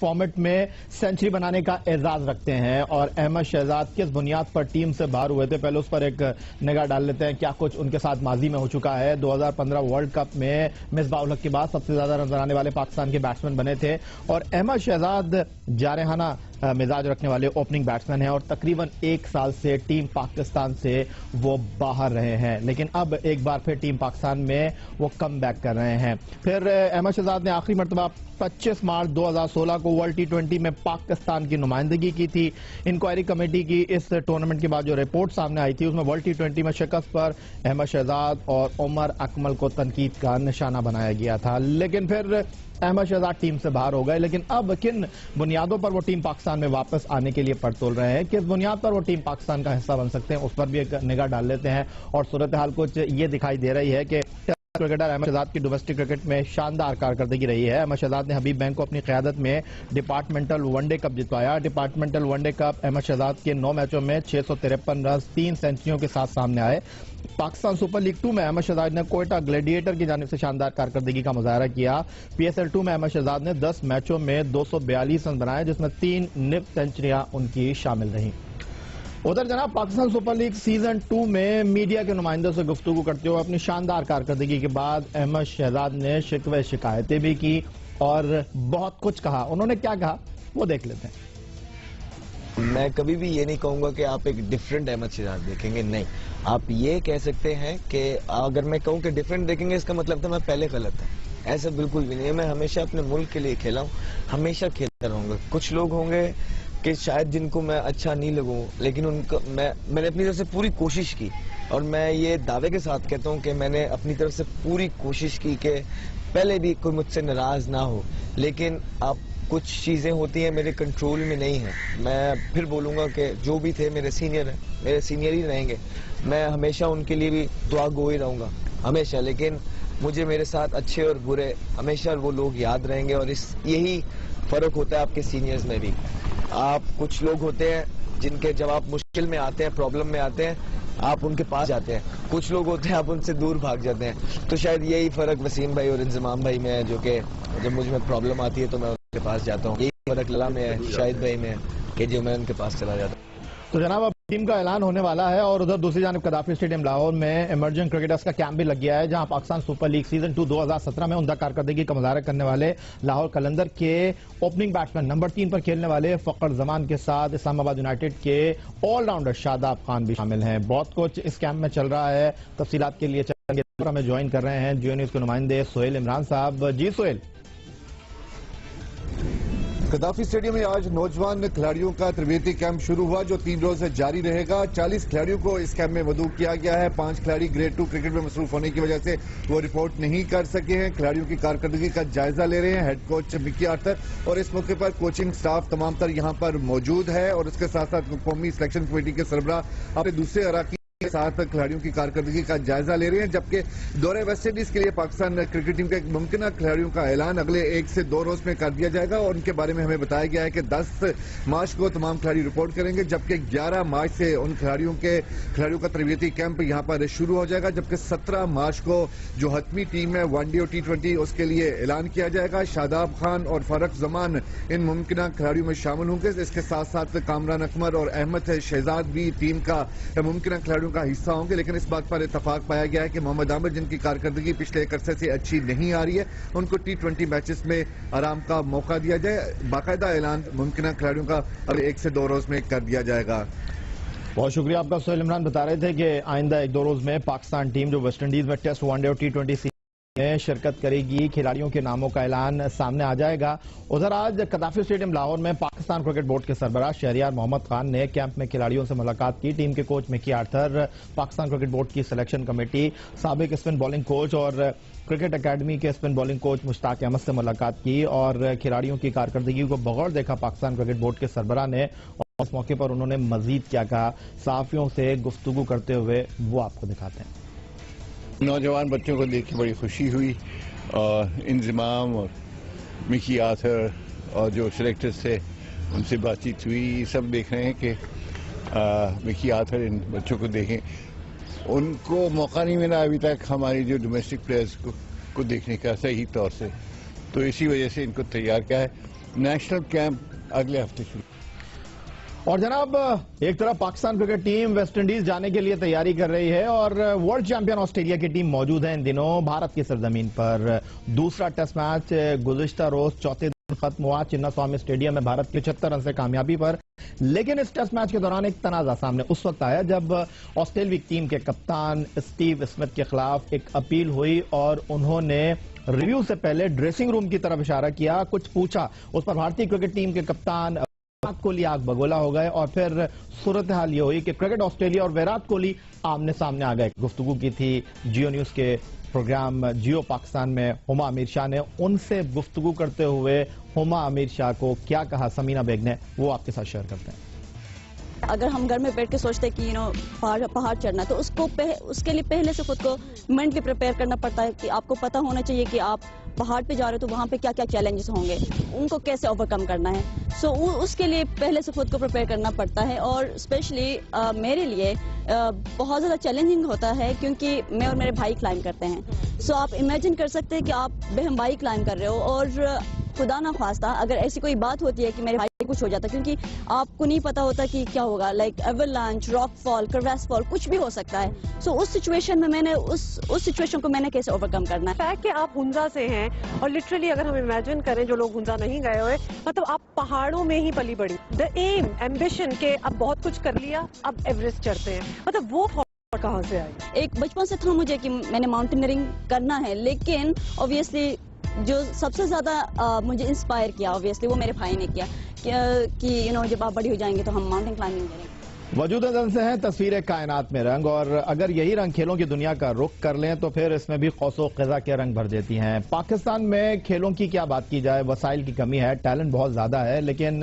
Format میں century بنانے کا اعزاز رکھتے ہیں، اور احمد شہزاد کس بنیاد پر ٹیم سے باہر ہوئے تھے، پہلے اس پر ایک نگاہ ڈال لیتے ہیں کیا کچھ ان کے ساتھ ماضی میں ہو چکا ہے۔ 2015 ورلڈ کپ میں مصباح الحق کے بعد سب سے زیادہ رنز بنانے والے پاکستان کے بیٹسمین بنے تھے، اور احمد شہزاد جارحانہ مزاج رکھنے والے اوپننگ بیٹسمین ہیں، اور تقریباً 1 سال سے ٹیم پاکستان سے وہ باہر رہے ہیں، لیکن اب ایک بار پھر ٹیم پاکستان میں وہ کم بیک کر رہے ہیں۔ پھر احمد شہزاد نے آخری مرتبہ 25 مارچ 2016 کو ورلڈ T20 میں پاکستان کی نمائندگی کی تھی۔ انکوائری کمیٹی کی اس ٹورنامنٹ کے بعد جو رپورٹ سامنے آئی تھی اس میں ورلڈ T20 میں شکست پر احمد شہزاد اور عمر اکمل کو تنقید کا نشانہ بنایا گیا تھا، لیکن پھر احمد شہزاد ٹیم سے باہر ہو گئے۔ لیکن اب کن بنیادوں پر وہ ٹیم پاکستان میں واپس آنے کے لیے پڑ تول رہے ہیں، کس بنیاد پر وہ ٹیم پاکستان کا حصہ بن سکتے ہیں، اس پر بھی ایک نگاہ ڈال لیتے ہیں۔ اور صورتحال کچھ یہ دکھائی دے رہی ہے کہ کرکٹر احمد شہزاد کی ڈومیسٹک کرکٹ میں شاندار کارکردگی رہی ہے۔ احمد شہزاد نے حبیب بینک کو اپنی قیادت میں ڈپارٹمنٹل ون ڈے کپ جتوایا۔ Departmental one day cup Ahmed Shahzad کے 9 میچوں میں 653 رنز 3 سینچریوں کے ساتھ سامنے آئے۔ پاکستان سپر لیگ 2 میں احمد شہزاد نے کوئٹہ گلیڈیٹر کی جانب سے شاندار کارکردگی کا مظاہرہ کیا۔ PSL 2 میں احمد شہزاد نے 10 میچوں میں 242 رن بنائے، جس میں 3 نصف سینچریاں ان کی شامل رہیں۔ ادھر جناب پاکستان سپر لیگ سیزن 2 میں میڈیا کے نمائندوں سے گفتگو کرتے ہوئے اپنی شاندار کارکردگی کے بعد احمد شہزاد نے شکوے شکایتیں بھی کی اور بہت کچھ کہا۔ انہوں نے کیا کہا وہ دیکھ لیتے ہیں۔ میں کبھی بھی یہ نہیں کہوں گا کہ آپ ایک ڈیفرنٹ احمد شہزاد دیکھیں گے، نہیں، آپ یہ کہہ سکتے ہیں کہ اگر میں کہوں کہ ڈیفرنٹ دیکھیں گے اس کا مطلب تھا میں پہلے غلط تھا، ایسا بالکل بھی نہیں ہے۔ میں ہمیشہ اپنے ملک کے لیے کھیلا ہوں، ہمیشہ کھیلتا رہوں گا۔ کچھ لوگ ہوں گے کہ شاید جن کو میں اچھا نہیں لگوں، لیکن ان کو میں نے اپنی طرف سے پوری کوشش کی، اور میں یہ دعوے کے ساتھ کہتا ہوں کہ میں نے اپنی طرف سے پوری کوشش کی کہ پہلے بھی کوئی مجھ سے ناراض نہ ہو، لیکن اب کچھ چیزیں ہوتی ہیں میرے کنٹرول میں نہیں ہیں۔ میں پھر بولوں گا کہ جو بھی تھے میرے سینئر ہیں، میرے سینئر ہی رہیں گے، میں ہمیشہ ان کے لیے بھی دعا گو ہی رہوں گا ہمیشہ، لیکن مجھے میرے ساتھ اچھے اور برے ہمیشہ وہ لوگ یاد رہیں گے، اور یہی فرق ہوتا ہے آپ کے سینئرز میں بھی۔ آپ کچھ لوگ ہوتے ہیں جن کے جب آپ مشکل میں آتے ہیں، پرابلم میں آتے ہیں، آپ ان کے پاس جاتے ہیں، کچھ لوگ ہوتے ہیں آپ ان سے دور بھاگ جاتے ہیں۔ تو شاید یہی فرق وسیم بھائی اور انضمام بھائی میں ہے، جو کہ جب مجھ میں پرابلم آتی ہے تو میں ان کے پاس جاتا ہوں۔ یہی فرق للا میں ہے، شاہد بھائی میں ہے کہ جو میں ان کے پاس چلا جاتا ہوں۔ تو جناب اب ٹیم کا اعلان ہونے والا ہے، اور ادھر دوسری جانب قذافی اسٹیڈیم لاہور میں ایمرجنگ کرکٹرز کا کیمپ بھی لگ گیا ہے، جہاں پاکستان سپر لیگ سیزن 2 2017 میں عمدہ کارکردگی کا مظاہرہ کرنے والے لاہور قلندر کے اوپننگ بیٹسمین نمبر 3 پر کھیلنے والے فخر زمان کے ساتھ اسلام آباد یونائیٹڈ کے آل راؤنڈر شاداب خان بھی شامل ہیں۔ بہت کچھ اس کیمپ میں چل رہا ہے، تفصیلات کے لیے ہمیں جوائن کر رہے ہیں جیو نیوز کے نمائندے سہیل عمران صاحب۔ جی سہیل۔ قذافی اسٹیڈیم میں آج نوجوان کھلاڑیوں کا تربیتی کیمپ شروع ہوا جو 3 روز جاری رہے گا۔ 40 کھلاڑیوں کو اس کیمپ میں مدعو کیا گیا ہے۔ 5 کھلاڑی گریڈ 2 کرکٹ میں مصروف ہونے کی وجہ سے وہ رپورٹ نہیں کر سکے ہیں۔ کھلاڑیوں کی کارکردگی کا جائزہ لے رہے ہیں ہیڈ کوچ مکی آرتھر، اور اس موقع پر کوچنگ سٹاف تمام تر یہاں پر موجود ہے، اور اس کے ساتھ ساتھ قومی سلیکشن کمیٹی کے سربراہ اپنے دوسرے اراکین کے ساتھ کھلاڑیوں کی کارکردگی کا جائزہ لے رہے ہیں۔ جبکہ دورہ ویسٹ انڈیز کے لیے پاکستان کرکٹ ٹیم کے ممکنہ کھلاڑیوں کا اعلان اگلے 1 سے 2 روز میں کر دیا جائے گا، اور ان کے بارے میں ہمیں بتایا گیا ہے کہ 10 مارچ کو تمام کھلاڑی رپورٹ کریں گے، جبکہ 11 مارچ سے ان کھلاڑیوں کا تربیتی کیمپ یہاں پر شروع ہو جائے گا، جبکہ 17 مارچ کو جو حتمی ٹیم ہے ون ڈے اور T20 اس کے لیے اعلان کیا جائے گا۔ شاداب خان اور فخر زمان ان ممکنہ کھلاڑیوں میں شامل ہوں گے۔ اس کے ساتھ ساتھ کامران اکمل اور احمد شہزاد بھی ٹیم کا ممکنہ کھلاڑیوں کا حصہ ہوں گے، لیکن اس بات پر اتفاق پایا گیا ہے کہ محمد عامر جن کی کارکردگی پچھلے ایک عرصے سے اچھی نہیں آ رہی ہے، ان کو T20 میچز میں آرام کا موقع دیا جائے۔ باقاعدہ اعلان ممکنہ کھلاڑیوں کا اگلے 1 سے 2 روز میں کر دیا جائے گا۔ بہت شکریہ آپ کا سہیل عمران۔ بتا رہے تھے کہ آئندہ 1-2 روز میں پاکستان ٹیم جو ویسٹ انڈیز میں ٹیسٹ ون ڈے اور T20 میں شرکت کرے گی، کھلاڑیوں کے ناموں کا اعلان سامنے آ جائے گا۔ ادھر آج قذافی اسٹیڈیم لاہور میں پاکستان کرکٹ بورڈ کے سربراہ شہریار محمد خان نے کیمپ میں کھلاڑیوں سے ملاقات کی۔ ٹیم کے کوچ مکی آرتھر، پاکستان کرکٹ بورڈ کی سلیکشن کمیٹی، سابق اسپن بالنگ کوچ اور کرکٹ اکیڈمی کے اسپن بالنگ کوچ مشتاق احمد سے ملاقات کی، اور کھلاڑیوں کی کارکردگی کو بغور دیکھا پاکستان کرکٹ بورڈ کے سربراہ نے، اور اس موقع پر انہوں نے مزید کیا کہا، صحافیوں سے گفتگو کرتے ہوئے وہ آپ کو دکھاتے ہیں۔ نوجوان بچوں کو دیکھ کے بڑی خوشی ہوئی، اور انضمام اور مکی آرتھر اور جو سلیکٹرز تھے ان سے بات چیت ہوئی۔ سب دیکھ رہے ہیں کہ مکی آرتھر ان بچوں کو دیکھیں، ان کو موقع نہیں ملا ابھی تک ہماری جو ڈومیسٹک پلیئرز کو دیکھنے کا صحیح طور سے، تو اسی وجہ سے ان کو تیار کیا ہے، نیشنل کیمپ اگلے ہفتے شروع. اور جناب ایک طرف Pakistan cricket team West Indies جانے کے لیے تیاری کر رہی ہے اور ورلڈ چیمپئن آسٹریلیا کی ٹیم موجود ہے ان دنوں بھارت کی سرزمین پر. دوسرا ٹیسٹ میچ گزشتہ روز چوتھے دن ختم ہوا چنا سوامی اسٹیڈیم میں بھارت کے 76 رن سے کامیابی پر. لیکن اس ٹیسٹ میچ کے دوران ایک تنازع سامنے اس وقت آیا جب آسٹریلوی ٹیم کے کپتان اسٹیو اسمتھ کے خلاف ایک اپیل ہوئی اور انہوں نے ریویو سے پہلے ڈریسنگ روم کی طرف اشارہ کیا, کچھ پوچھا. اس پر بھارتی کرکٹ ٹیم کے کپتان ویرات کوہلی آگ بگولا ہو گئے اور پھر صورتحال یہ ہوئی کہ کرکٹ آسٹریلیا اور ویرات کوہلی آمنے سامنے آ گئے. گفتگو کی تھی جیو نیوز کے پروگرام جیو پاکستان میں ہما امیر شاہ نے. ان سے گفتگو کرتے ہوئے ہما امیر شاہ کو کیا کہا سمینہ بیگ نے, وہ آپ کے ساتھ شیئر کرتے ہیں. اگر ہم گھر میں بیٹھ کے سوچتے ہیں کہ پہاڑ چڑھنا تو اس کے لیے پہلے سے خود کو مینٹلی پریپیئر کرنا پڑتا ہے کہ آپ کو پتہ ہونا چاہیے کہ آپ پہاڑ پہ جا رہے ہو تو وہاں پہ کیا کیا چیلنجز ہوں گے, ان کو کیسے اوور کم کرنا ہے. سو اس کے لیے پہلے سے خود کو پریپیئر کرنا پڑتا ہے اور اسپیشلی میرے لیے بہت زیادہ چیلنجنگ ہوتا ہے کیونکہ میں اور میرے بھائی کلائم کرتے ہیں. سو آپ امیجن کر سکتے ہیں کہ آپ بہن بھائی کلائم کر رہے ہو اور خدا نہ خواستہ اگر ایسی کوئی بات ہوتی ہے کہ میرے بھائی کچھ ہو جاتا ہے کیونکہ آپ کو نہیں پتا ہوتا کہ کیا ہوگا, لائک ایولانچ, راک فال, کرویس فال, کچھ بھی ہو سکتا ہے. سو اس سچویشن میں میں نے اس سچویشن کو میں نے کیسے اوور کم کرنا ہے. فیکٹ کہ آپ ہنزا سے ہیں اور لٹرلی اگر ہم امیجن کریں جو لوگ ہنزا نہیں گئے ہوئے, مطلب آپ پہاڑوں میں ہی پلی بڑی. دا ایم ایمبیشن کہ اب بہت کچھ کر لیا اب ایوریسٹ چڑھتے ہیں, مطلب وہ کہاں سے آئی؟ ایک بچپن سے تھا مجھے کہ میں نے ماؤنٹینئرنگ کرنا ہے, لیکن اوبیسلی جو سب سے زیادہ مجھے انسپائر کیا اوبیسلی وہ میرے بھائی نے کیا کہ جب آپ بڑی ہو جائیں گے تو ہم ماؤنٹین کلائمبنگ کریں گے. وجود نظر سے ہیں تصویر کائنات میں رنگ, اور اگر یہی رنگ کھیلوں کی دنیا کا رخ کر لیں تو پھر اس میں بھی قوس و قزح کے رنگ بھر دیتی ہیں. پاکستان میں کھیلوں کی کیا بات کی جائے, وسائل کی کمی ہے, ٹیلنٹ بہت زیادہ ہے, لیکن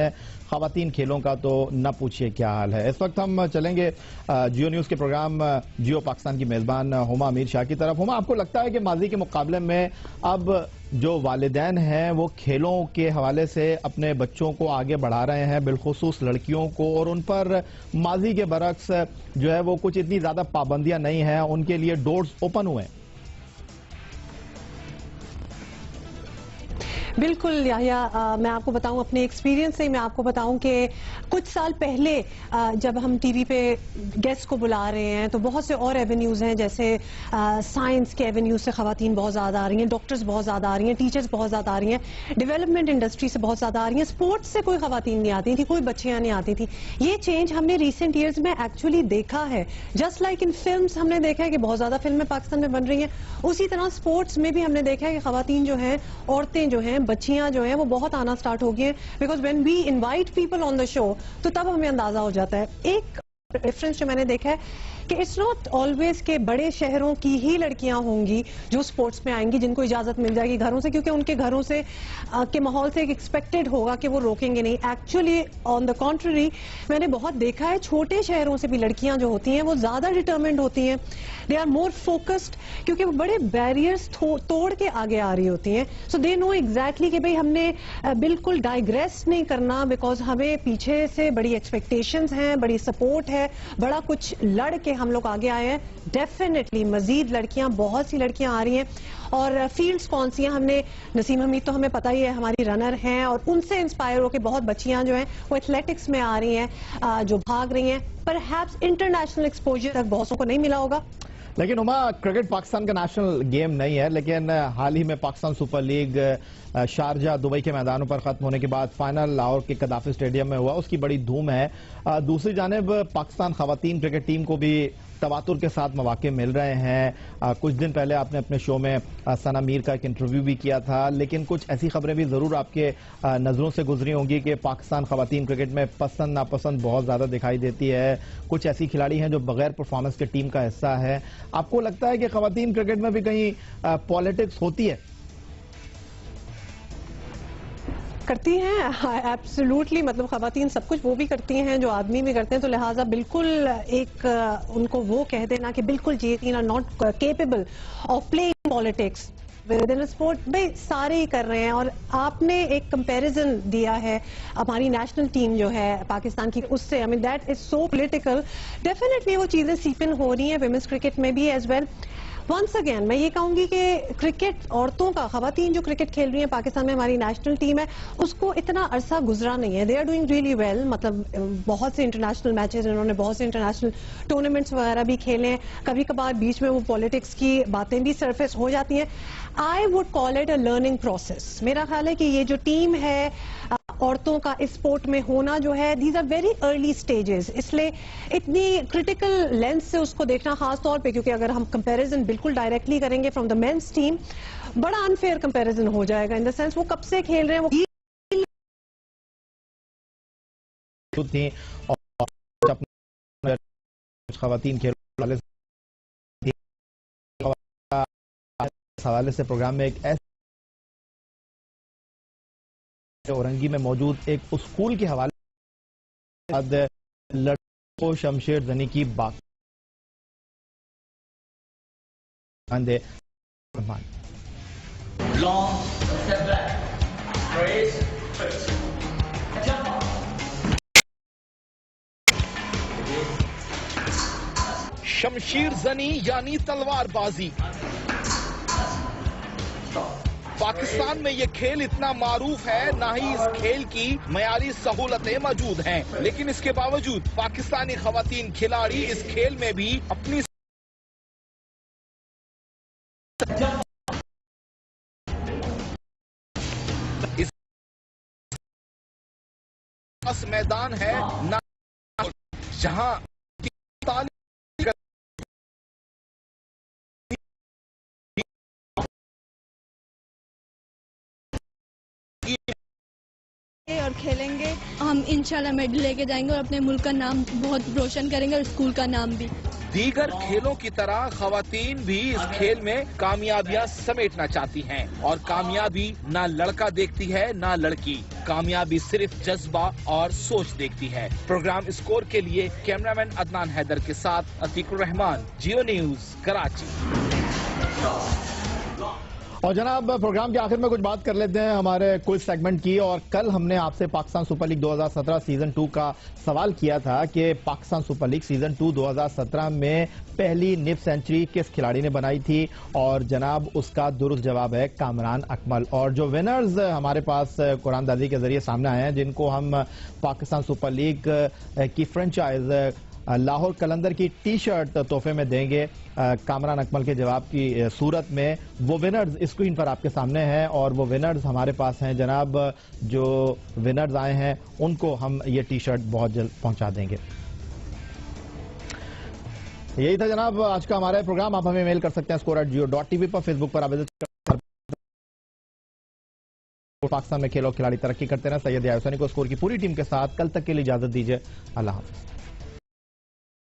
خواتین کھیلوں کا تو نہ پوچھئے کیا حال ہے. اس وقت ہم چلیں گے جیو نیوز کے پروگرام جیو پاکستان کی میزبان ہما امیر شاہ کی طرف. ہما, آپ کو لگتا ہے کہ ماضی کے مقابلے میں اب جو والدین ہیں وہ کھیلوں کے حوالے سے اپنے بچوں کو آگے بڑھا رہے ہیں, بالخصوص لڑکیوں کو, اور ان پر ماضی کے برعکس جو ہے وہ کچھ اتنی زیادہ پابندیاں نہیں ہیں, ان کے لیے ڈورز اوپن ہوئے ہیں؟ بالکل یحییٰ, میں آپ کو بتاؤں اپنے ایکسپیرینس سے, میں آپ کو بتاؤں کہ کچھ سال پہلے جب ہم ٹی وی پہ گیسٹ کو بلا رہے ہیں تو بہت سے اور ایونیوز ہیں, جیسے سائنس کے ایونیوز سے خواتین بہت زیادہ آ رہی ہیں, ڈاکٹرز بہت زیادہ آ رہی ہیں, ٹیچرز بہت زیادہ آ رہی ہیں, ڈیولپمنٹ انڈسٹری سے بہت زیادہ آ رہی ہیں, اسپورٹس سے کوئی خواتین نہیں آتی تھی, کوئی بچیاں نہیں آتی تھی. یہ چینج ہم نے ریسنٹ ایئرز میں ایکچولی دیکھا ہے. جسٹ لائک ان فلمز ہم نے دیکھا ہے کہ بہت زیادہ فلمیں پاکستان میں بن رہی ہیں, اسی طرح اسپورٹس میں بھی ہم نے دیکھا ہے کہ خواتین جو ہیں, عورتیں جو ہیں, بچیاں جو ہیں وہ بہت آنا سٹارٹ ہو گئی ہیں. Because when we invite people on the show تو تب ہمیں اندازہ ہو جاتا ہے. ایک ڈفرنس جو میں نے دیکھا ہے کہ اٹس ناٹ آلویز کہ بڑے شہروں کی ہی لڑکیاں ہوں گی جو سپورٹس میں آئیں گی جن کو اجازت مل جائے گی گھروں سے, کیونکہ ان کے گھروں سے کے ماحول سے ایکسپیکٹڈ ہوگا کہ وہ روکیں گے نہیں. ایکچولی آن دا کانٹری میں نے بہت دیکھا ہے چھوٹے شہروں سے بھی لڑکیاں جو ہوتی ہیں وہ زیادہ ڈٹرمنڈ ہوتی ہیں, دے آر مور فوکسڈ, کیونکہ وہ بڑے بیریئرز توڑ کے آگے آ رہی ہوتی ہیں. سو دے نو ایگزیکٹلی کہ بھئی ہم نے بالکل ڈائیگریس نہیں کرنا, بیکاز ہمیں پیچھے سے بڑی ایکسپیکٹیشنز ہیں, بڑی سپورٹ ہے, بڑا کچھ لڑ کے ہم لوگ آگے آئے ہیں. ڈیفینیٹلی مزید لڑکیاں, بہت سی لڑکیاں آ رہی ہیں, اور فیلڈز کون سی ہیں, ہم نے نسیم حمید تو ہمیں پتہ ہی ہے ہماری رنر ہیں, اور ان سے انسپائر ہو کے بہت بچیاں جو ہیں وہ ایتھلیٹکس میں آ رہی ہیں, جو بھاگ رہی ہیں. پرہیپس انٹرنیشنل ایکسپوجر تک بہتوں کو نہیں ملا ہوگا. لیکن ہما, کرکٹ پاکستان کا نیشنل گیم نہیں ہے, لیکن حال ہی میں Pakistan super league Sharjah Dubai کے میدانوں پر ختم ہونے کے بعد فائنل لاہور کے قذافی اسٹیڈیم میں ہوا, اس کی بڑی دھوم ہے. دوسری جانب پاکستان خواتین کرکٹ ٹیم کو بھی تواتر کے ساتھ مواقع مل رہے ہیں. کچھ دن پہلے آپ نے اپنے شو میں ثنا میر کا ایک انٹرویو بھی کیا تھا, لیکن کچھ ایسی خبریں بھی ضرور آپ کے نظروں سے گزری ہوں گی کہ پاکستان خواتین کرکٹ میں پسند ناپسند بہت زیادہ دکھائی دیتی ہے. کچھ ایسی کھلاڑی ہیں جو بغیر پرفارمنس کے ٹیم کا حصہ ہے. آپ کو لگتا ہے کہ خواتین کرکٹ میں بھی کہیں پالیٹکس ہوتی ہے؟ کرتی ہیں ایبسولوٹلی, مطلب خواتین سب کچھ وہ بھی کرتی ہیں جو آدمی بھی کرتے ہیں, تو لہٰذا بالکل ایک ان کو وہ کہہ دینا کہ بالکل جیتین are not capable of playing politics with in sport, بھائی سارے ہی کر رہے ہیں. اور آپ نے ایک کمپیریزن دیا ہے ہماری نیشنل ٹیم جو ہے پاکستان کی اس سے, I mean that is so political. Definitely وہ چیزیں سیپ ان ہو رہی ہیں ویمنس کرکٹ میں بھی ایز ویل. ونس اگین میں یہ کہوں گی کہ کرکٹ عورتوں کا، خواتین جو کرکٹ کھیل رہی ہیں پاکستان میں، ہماری نیشنل ٹیم ہے، اس کو اتنا عرصہ گزرا نہیں ہے. They are doing really well. مطلب بہت سے انٹرنیشنل میچز، انہوں نے بہت سے انٹرنیشنل ٹورنامنٹس وغیرہ بھی کھیلے ہیں. کبھی کبھار بیچ میں وہ پالیٹکس کی باتیں بھی سرفیس ہو جاتی ہیں. I would call it a learning process. میرا خیال ہے کہ یہ جو ٹیم ہے عورتوں کا اس اسپورٹ میں ہونا جو ہے، these are very early stages. اس لیے اتنی کرٹیکل لینس سے اس کو دیکھنا، خاص طور پہ کیونکہ اگر ہم کمپیریزن بالکل ڈائریکٹلی کریں گے فرام دا مینس ٹیم، بڑا انفیئر کمپیریزن ہو جائے گا. ان دا سینس وہ کب سے کھیل رہے ہیں، وہ تھیں اور خواتین کے حوالے سے پروگرام میں ایک ایسے اورنگی میں موجود ایک اسکول کے حوالے سے لڑکوں کو شمشیر زنی کی بات شمشیر زنی یعنی تلوار بازی. پاکستان میں یہ کھیل اتنا معروف ہے، نہ ہی اس کھیل کی معیاری سہولتیں موجود ہیں، لیکن اس کے باوجود پاکستانی خواتین کھلاڑی اس کھیل میں بھی اپنی اس میدان ہے نہ جہاں اور کھیلیں گے. ہم انشاءاللہ میڈل لے کے جائیں گے اور اپنے ملک کا نام بہت روشن کریں گے اور اسکول کا نام بھی. دیگر کھیلوں کی طرح خواتین بھی اس کھیل میں کامیابیاں سمیٹنا چاہتی ہیں، اور کامیابی نہ لڑکا دیکھتی ہے نہ لڑکی. کامیابی صرف جذبہ اور سوچ دیکھتی ہے. پروگرام اسکور کے لیے کیمرامین عدنان حیدر کے ساتھ عتیق الرحمان، جیو نیوز، کراچی. اور جناب پروگرام کے آخر میں کچھ بات کر لیتے ہیں ہمارے کوئز سیگمنٹ کی. اور کل ہم نے آپ سے پاکستان سپر لیگ 2017 سیزن 2 کا سوال کیا تھا کہ پاکستان سپر لیگ سیزن 2 2017 میں پہلی نصف سینچری کس کھلاڑی نے بنائی تھی، اور جناب اس کا درست جواب ہے کامران اکمل. اور جو ونرز ہمارے پاس قرآن دازی کے ذریعے سامنے آئے ہیں، جن کو ہم پاکستان سپر لیگ کی فرنچائز لاہور قلندر کی ٹی شرٹ تحفے میں دیں گے کامران اکمل کے جواب کی صورت میں، وہ ونرز اسکرین پر آپ کے سامنے ہیں. اور وہ ونرز ہمارے پاس ہیں جناب، جو ونرز آئے ہیں ان کو ہم یہ ٹی شرٹ بہت جلد پہنچا دیں گے. یہی تھا جناب آج کا ہمارا پروگرام. آپ ہمیں میل کر سکتے ہیں score@geo.tv پر. فیس بک پر آپ وزٹ پاکستان میں کھیلو کھلاڑی ترقی کرتے رہیں. سید حسینی کو اسکور کی پوری ٹیم کے ساتھ کل تک کے لیے اجازت دیجیے. اللہ حافظ.